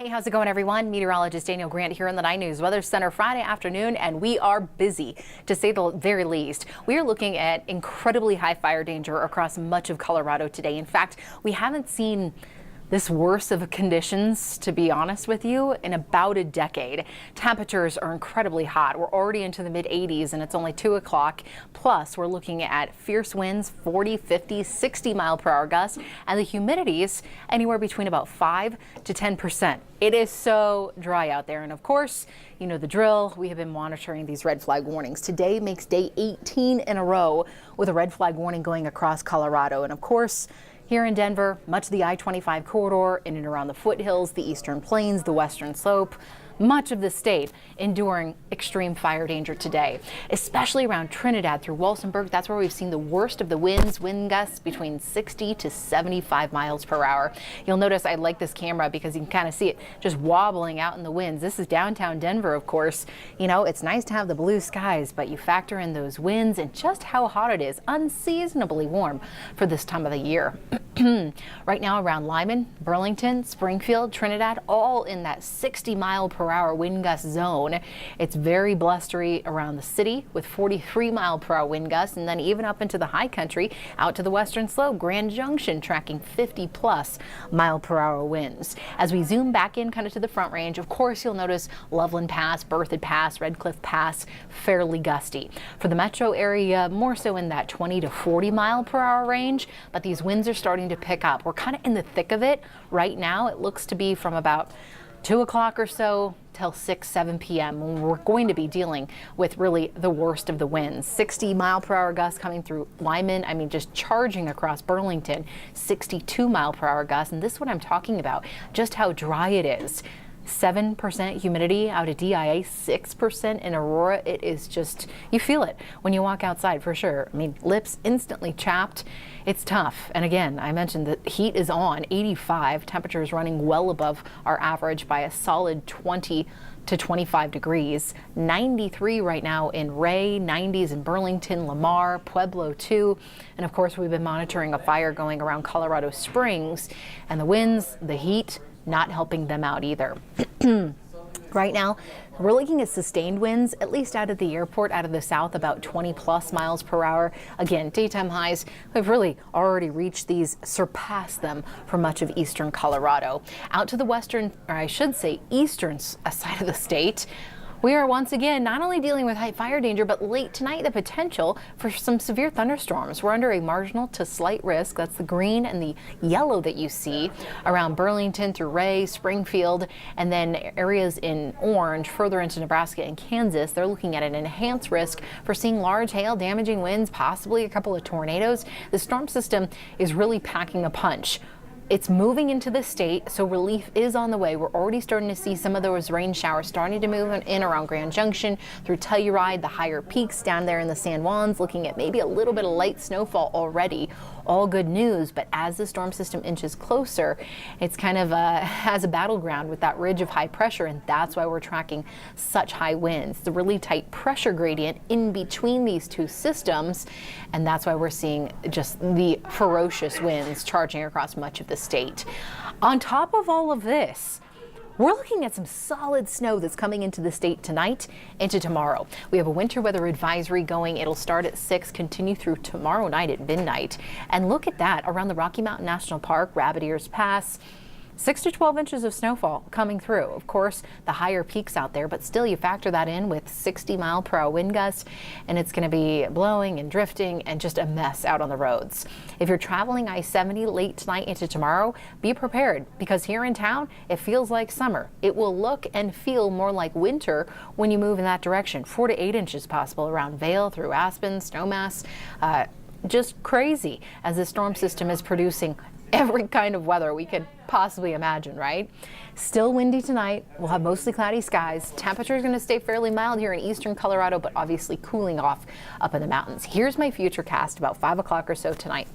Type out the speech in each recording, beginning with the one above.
Hey, how's it going, everyone? Meteorologist Danielle Grant here in the 9 News Weather Center Friday afternoon, and we are busy, to say the very least. We are looking at incredibly high fire danger across much of Colorado today. In fact, we haven't seen this worse of conditions, to be honest with you, in about a decade. Temperatures are incredibly hot. We're already into the mid 80s and it's only 2 o'clock. Plus, we're looking at fierce winds, 40, 50, 60 mile per hour gusts, and the humidities anywhere between about 5 to 10%. It is so dry out there. And of course, you know the drill. We have been monitoring these red flag warnings. Today makes day 18 in a row with a red flag warning going across Colorado. And of course, here in Denver, much of the I-25 corridor, in and around the foothills, the eastern plains, the western slope, much of the state enduring extreme fire danger today, especially around Trinidad through Walsenburg. That's where we've seen the worst of the winds, wind gusts between 60 to 75 miles per hour. You'll notice I like this camera because you can kind of see it just wobbling out in the winds. This is downtown Denver, of course. You know, it's nice to have the blue skies, but you factor in those winds and just how hot it is, unseasonably warm for this time of the year. Right now around Lyman, Burlington, Springfield, Trinidad, all in that 60 mile per hour wind gust zone. It's very blustery around the city with 43 mile per hour wind gusts, and then even up into the high country out to the western slope, Grand Junction tracking 50 plus mile per hour winds. As we zoom back in kind of to the front range, of course you'll notice Loveland Pass, Berthoud Pass, Red Cliff Pass, fairly gusty. For the metro area, more so in that 20 to 40 mile per hour range, but these winds are starting to pick up. We're kind of in the thick of it right now. It looks to be from about 2 o'clock or so till 6, 7 p.m. when we're going to be dealing with really the worst of the winds. 60 mile per hour gusts coming through Lyman. I mean, just charging across Burlington, 62 mile per hour gusts. And this is what I'm talking about, just how dry it is. 7% humidity out at DIA, 6% in Aurora. It is just, you feel it when you walk outside for sure. I mean, lips instantly chapped. It's tough. And again, I mentioned that heat is on, 85. Temperatures running well above our average by a solid 20 to 25 degrees. 93 right now in Ray, 90s in Burlington, Lamar, Pueblo too. And of course, we've been monitoring a fire going around Colorado Springs, and the winds, the heat, not helping them out either. Right now, we're looking at sustained winds, at least out of the airport, out of the south, about 20 plus miles per hour. Again, daytime highs, we've really already reached these, surpassed them for much of eastern Colorado. Out to the western, or I should say eastern side of the state, we are once again not only dealing with high fire danger, but late tonight the potential for some severe thunderstorms. We're under a marginal to slight risk. That's the green and the yellow that you see around Burlington through Ray, Springfield, and then areas in orange further into Nebraska and Kansas. They're looking at an enhanced risk for seeing large hail, damaging winds, possibly a couple of tornadoes. The storm system is really packing a punch. It's moving into the state, so relief is on the way. We're already starting to see some of those rain showers starting to move in around Grand Junction, through Telluride, the higher peaks down there in the San Juans, looking at maybe a little bit of light snowfall already. All good news, but as the storm system inches closer, it's kind of has a battleground with that ridge of high pressure, and that's why we're tracking such high winds. The really tight pressure gradient in between these two systems, and that's why we're seeing just the ferocious winds charging across much of the state. On top of all of this, we're looking at some solid snow that's coming into the state tonight into tomorrow. We have a winter weather advisory going. It'll start at 6, continue through tomorrow night at midnight. And look at that around the Rocky Mountain National Park, Rabbit Ears Pass. 6 to 12 inches of snowfall coming through. Of course, the higher peaks out there, but still you factor that in with 60 mile per hour wind gusts, and it's going to be blowing and drifting and just a mess out on the roads. If you're traveling I-70 late tonight into tomorrow, be prepared, because here in town, it feels like summer. It will look and feel more like winter when you move in that direction. 4 to 8 inches possible around Vail through Aspen, Snowmass. Just crazy as the storm system is producing every kind of weather we could possibly imagine, right? Still windy tonight. We'll have mostly cloudy skies. Temperature is going to stay fairly mild here in eastern Colorado, but obviously cooling off up in the mountains. Here's my future cast about 5 o'clock or so tonight.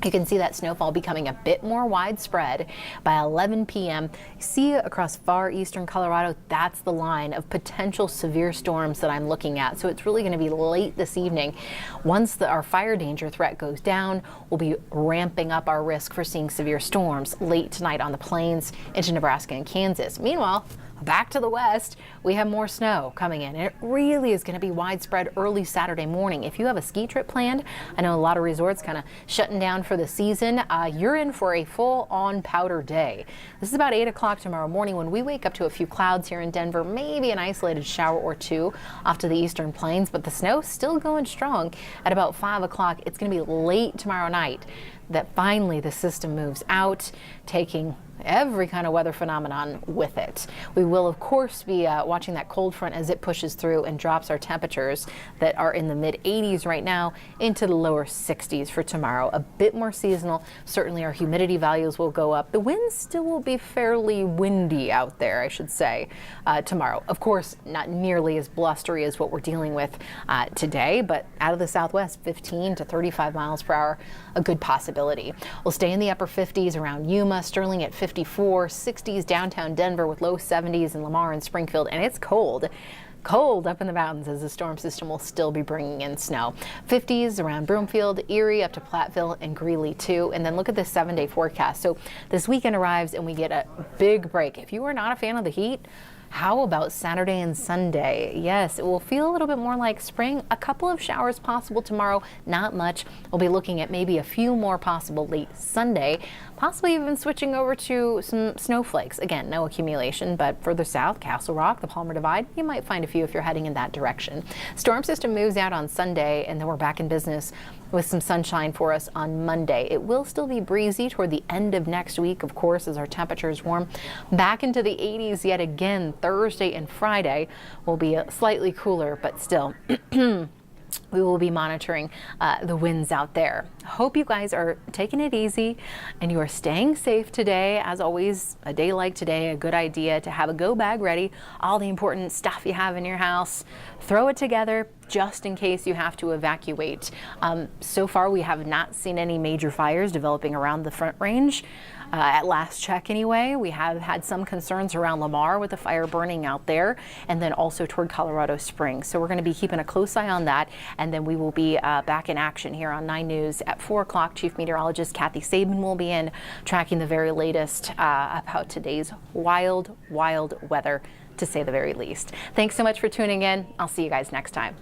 You can see that snowfall becoming a bit more widespread by 11 p.m. See across far eastern Colorado, that's the line of potential severe storms that I'm looking at. So it's really going to be late this evening. Once our fire danger threat goes down, we'll be ramping up our risk for seeing severe storms late tonight on the plains into Nebraska and Kansas. Meanwhile, back to the west, we have more snow coming in. And it really is going to be widespread early Saturday morning. If you have a ski trip planned, I know a lot of resorts kind of shutting down for the season. You're in for a full-on powder day. This is about 8 o'clock tomorrow morning when we wake up to a few clouds here in Denver, maybe an isolated shower or two off to the eastern plains, but the snow still going strong at about 5 o'clock. It's going to be late tomorrow night that finally the system moves out, taking every kind of weather phenomenon with it. We will, of course, be watching that cold front as it pushes through and drops our temperatures that are in the mid 80s right now into the lower 60s for tomorrow. A bit more seasonal. Certainly our humidity values will go up. The winds still will be fairly windy out there, I should say, tomorrow. Of course, not nearly as blustery as what we're dealing with today, but out of the southwest, 15 to 35 miles per hour, a good possibility. We'll stay in the upper 50s around Yuma, Sterling at 54, 60s downtown Denver with low 70s in Lamar and Springfield, and it's cold up in the mountains as the storm system will still be bringing in snow. 50s around Broomfield, Erie up to Platteville and Greeley too. And then look at the 7-day forecast. So this weekend arrives and we get a big break. If you are not a fan of the heat, how about Saturday and Sunday? Yes, it will feel a little bit more like spring. A couple of showers possible tomorrow, not much. We'll be looking at maybe a few more possible late Sunday, possibly even switching over to some snowflakes. Again, no accumulation, but further south, Castle Rock, the Palmer Divide, you might find a few if you're heading in that direction. Storm system moves out on Sunday, and then we're back in business with some sunshine for us on Monday. It will still be breezy toward the end of next week, of course, as our temperatures warm back into the 80s yet again. Thursday and Friday will be slightly cooler, but still we will be monitoring the winds out there. Hope you guys are taking it easy and you are staying safe today. As always, a day like today, a good idea to have a go bag ready. All the important stuff you have in your house, throw it together just in case you have to evacuate. So far, we have not seen any major fires developing around the Front Range. At last check anyway, we have had some concerns around Lamar with the fire burning out there and then also toward Colorado Springs. So we're going to be keeping a close eye on that, and then we will be back in action here on 9 News at 4 o'clock. Chief Meteorologist Kathy Sabin will be in tracking the very latest about today's wild weather, to say the very least. Thanks so much for tuning in. I'll see you guys next time.